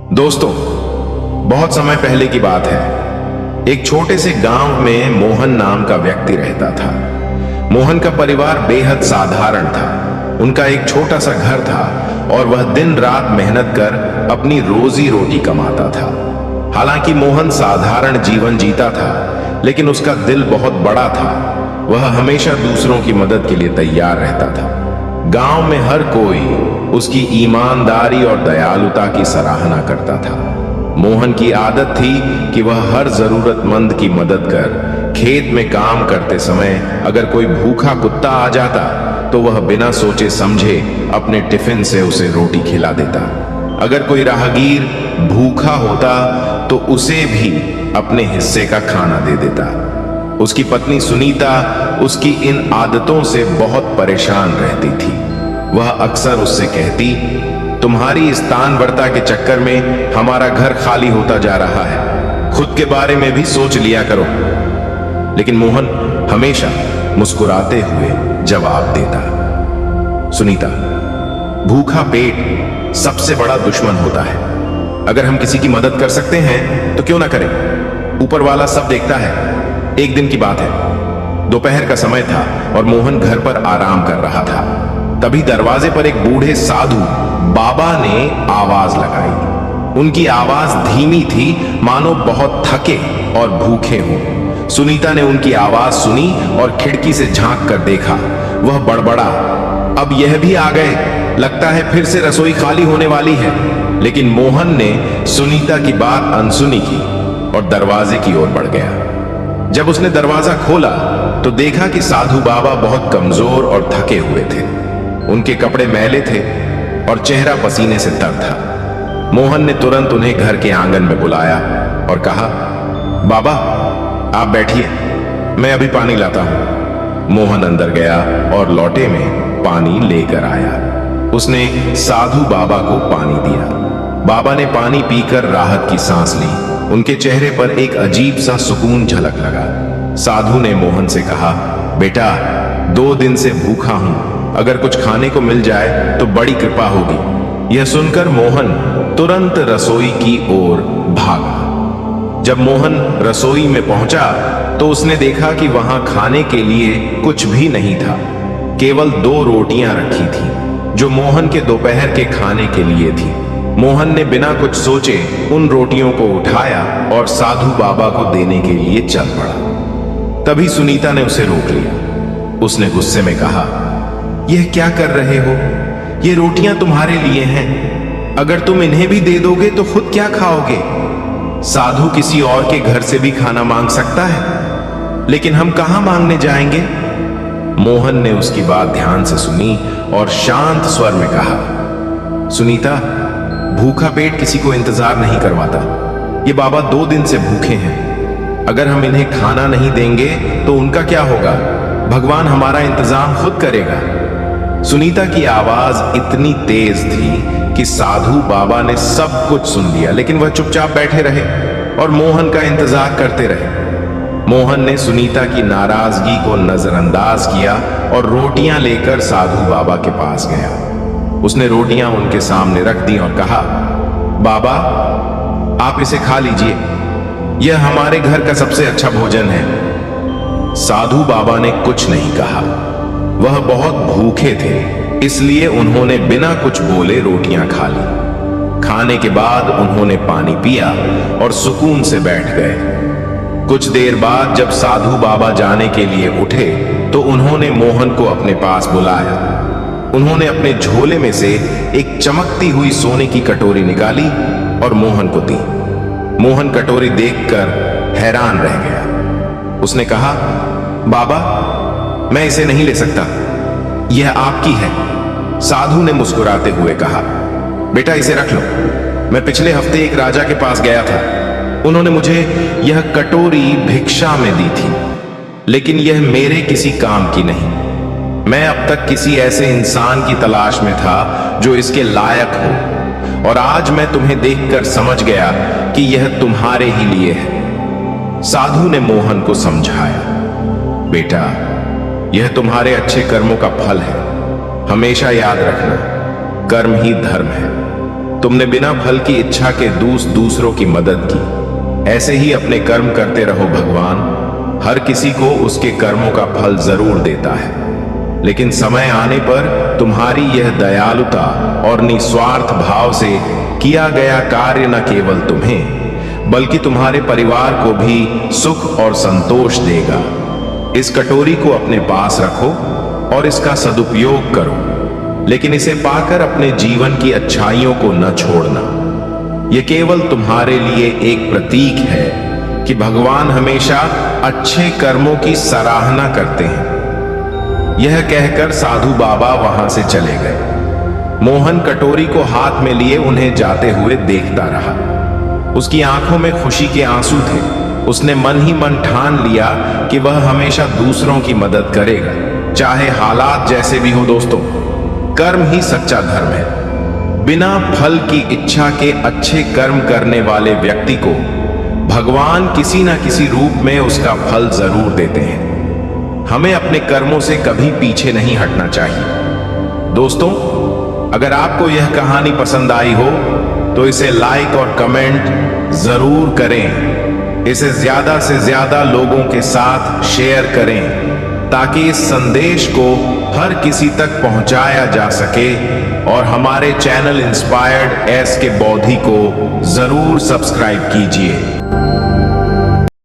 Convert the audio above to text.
दोस्तों, बहुत समय पहले की बात है। एक छोटे से गांव में मोहन नाम का व्यक्ति रहता था। मोहन का परिवार बेहद साधारण था। उनका एक छोटा सा घर था और वह दिन रात मेहनत कर अपनी रोजी रोटी कमाता था। हालांकि मोहन साधारण जीवन जीता था, लेकिन उसका दिल बहुत बड़ा था। वह हमेशा दूसरों की मदद के लिए तैयार रहता था। गांव में हर कोई उसकी ईमानदारी और दयालुता की सराहना करता था। मोहन की आदत थी कि वह हर जरूरतमंद की मदद कर खेत में काम करते समय अगर कोई भूखा कुत्ता आ जाता तो वह बिना सोचे समझे अपने टिफिन से उसे रोटी खिला देता। अगर कोई राहगीर भूखा होता तो उसे भी अपने हिस्से का खाना दे देता। उसकी पत्नी सुनीता उसकी इन आदतों से बहुत परेशान रहती थी। वह अक्सर उससे कहती, तुम्हारी इस तानबरता के चक्कर में हमारा घर खाली होता जा रहा है, खुद के बारे में भी सोच लिया करो। लेकिन मोहन हमेशा मुस्कुराते हुए जवाब देता, सुनीता, भूखा पेट सबसे बड़ा दुश्मन होता है। अगर हम किसी की मदद कर सकते हैं तो क्यों ना करें, ऊपर वाला सब देखता है। एक दिन की बात है, दोपहर का समय था और मोहन घर पर आराम कर रहा था। तभी दरवाजे पर एक बूढ़े साधु बाबा ने आवाज लगाई। उनकी आवाज धीमी थी, मानो बहुत थके और भूखे हों। सुनीता ने उनकी आवाज सुनी और खिड़की से झांक कर देखा। वह बड़बड़ा, अब यह भी आ गए, लगता है फिर से रसोई खाली होने वाली है। लेकिन मोहन ने सुनीता की बात अनसुनी की और दरवाजे की ओर बढ़ गया। जब उसने दरवाजा खोला तो देखा कि साधु बाबा बहुत कमजोर और थके हुए थे। उनके कपड़े मैले थे और चेहरा पसीने से तर था। मोहन ने तुरंत उन्हें घर के आंगन में बुलाया और कहा, बाबा आप बैठिए, मैं अभी पानी लाता हूं। मोहन अंदर गया और लोटे में पानी लेकर आया। उसने साधु बाबा को पानी दिया। बाबा ने पानी पीकर राहत की सांस ली। उनके चेहरे पर एक अजीब सा सुकून झलक लगा। साधु ने मोहन से कहा, बेटा 2 दिन से भूखा हूं, अगर कुछ खाने को मिल जाए तो बड़ी कृपा होगी। यह सुनकर मोहन तुरंत रसोई की ओर भागा। जब मोहन रसोई में पहुंचा तो उसने देखा कि वहां खाने के लिए कुछ भी नहीं था। केवल 2 रोटियां रखी थी जो मोहन के दोपहर के खाने के लिए थी। मोहन ने बिना कुछ सोचे उन रोटियों को उठाया और साधु बाबा को देने के लिए चल पड़ा। तभी सुनीता ने उसे रोक लिया। उसने गुस्से में कहा, यह क्या कर रहे हो? ये रोटियां तुम्हारे लिए हैं। अगर तुम इन्हें भी दे दोगे तो खुद क्या खाओगे? साधु किसी और के घर से भी खाना मांग सकता है, लेकिन हम कहां मांगने जाएंगे? मोहन ने उसकी बात ध्यान से सुनी और शांत स्वर में कहा, सुनीता, भूखा पेट किसी को इंतजार नहीं करवाता। ये बाबा 2 दिन से भूखे हैं। अगर हम इन्हें खाना नहीं देंगे तो उनका क्या होगा? भगवान हमारा इंतजाम खुद करेगा। सुनीता की आवाज इतनी तेज थी कि साधु बाबा ने सब कुछ सुन लिया, लेकिन वह चुपचाप बैठे रहे और मोहन का इंतजार करते रहे। मोहन ने सुनीता की नाराजगी को नजरअंदाज किया और रोटियां लेकर साधु बाबा के पास गया। उसने रोटियां उनके सामने रख दी और कहा, बाबा आप इसे खा लीजिए, यह हमारे घर का सबसे अच्छा भोजन है। साधु बाबा ने कुछ नहीं कहा। वह बहुत भूखे थे, इसलिए उन्होंने बिना कुछ बोले रोटियां खा ली। खाने के बाद उन्होंने पानी पिया और सुकून से बैठ गए। कुछ देर बाद जब साधु बाबा जाने के लिए उठे तो उन्होंने मोहन को अपने पास बुलाया। उन्होंने अपने झोले में से एक चमकती हुई सोने की कटोरी निकाली और मोहन को दी। मोहन कटोरी देखकर हैरान रह गया। उसने कहा, बाबा मैं इसे नहीं ले सकता, यह आपकी है। साधु ने मुस्कुराते हुए कहा, बेटा इसे रख लो। मैं पिछले हफ्ते एक राजा के पास गया था, उन्होंने मुझे यह कटोरी भिक्षा में दी थी, लेकिन यह मेरे किसी काम की नहीं। मैं अब तक किसी ऐसे इंसान की तलाश में था जो इसके लायक हो, और आज मैं तुम्हें देखकर समझ गया कि यह तुम्हारे ही लिए है। साधु ने मोहन को समझाया, बेटा यह तुम्हारे अच्छे कर्मों का फल है। हमेशा याद रखना, कर्म ही धर्म है। तुमने बिना फल की इच्छा के दूसरों की मदद की। ऐसे ही अपने कर्म करते रहो। भगवान हर किसी को उसके कर्मों का फल जरूर देता है, लेकिन समय आने पर तुम्हारी यह दयालुता और निस्वार्थ भाव से किया गया कार्य न केवल तुम्हें बल्कि तुम्हारे परिवार को भी सुख और संतोष देगा। इस कटोरी को अपने पास रखो और इसका सदुपयोग करो, लेकिन इसे पाकर अपने जीवन की अच्छाइयों को न छोड़ना। यह केवल तुम्हारे लिए एक प्रतीक है कि भगवान हमेशा अच्छे कर्मों की सराहना करते हैं। यह कहकर साधु बाबा वहां से चले गए। मोहन कटोरी को हाथ में लिए उन्हें जाते हुए देखता रहा। उसकी आंखों में खुशी के आंसू थे। उसने मन ही मन ठान लिया कि वह हमेशा दूसरों की मदद करेगा, चाहे हालात जैसे भी हो। दोस्तों, कर्म ही सच्चा धर्म है। बिना फल की इच्छा के अच्छे कर्म करने वाले व्यक्ति को भगवान किसी न किसी रूप में उसका फल जरूर देते हैं। हमें अपने कर्मों से कभी पीछे नहीं हटना चाहिए। दोस्तों, अगर आपको यह कहानी पसंद आई हो तो इसे लाइक और कमेंट जरूर करें। इसे ज्यादा से ज्यादा लोगों के साथ शेयर करें ताकि इस संदेश को हर किसी तक पहुंचाया जा सके। और हमारे चैनल इंस्पायर्ड एस के बौद्धि को जरूर सब्सक्राइब कीजिए।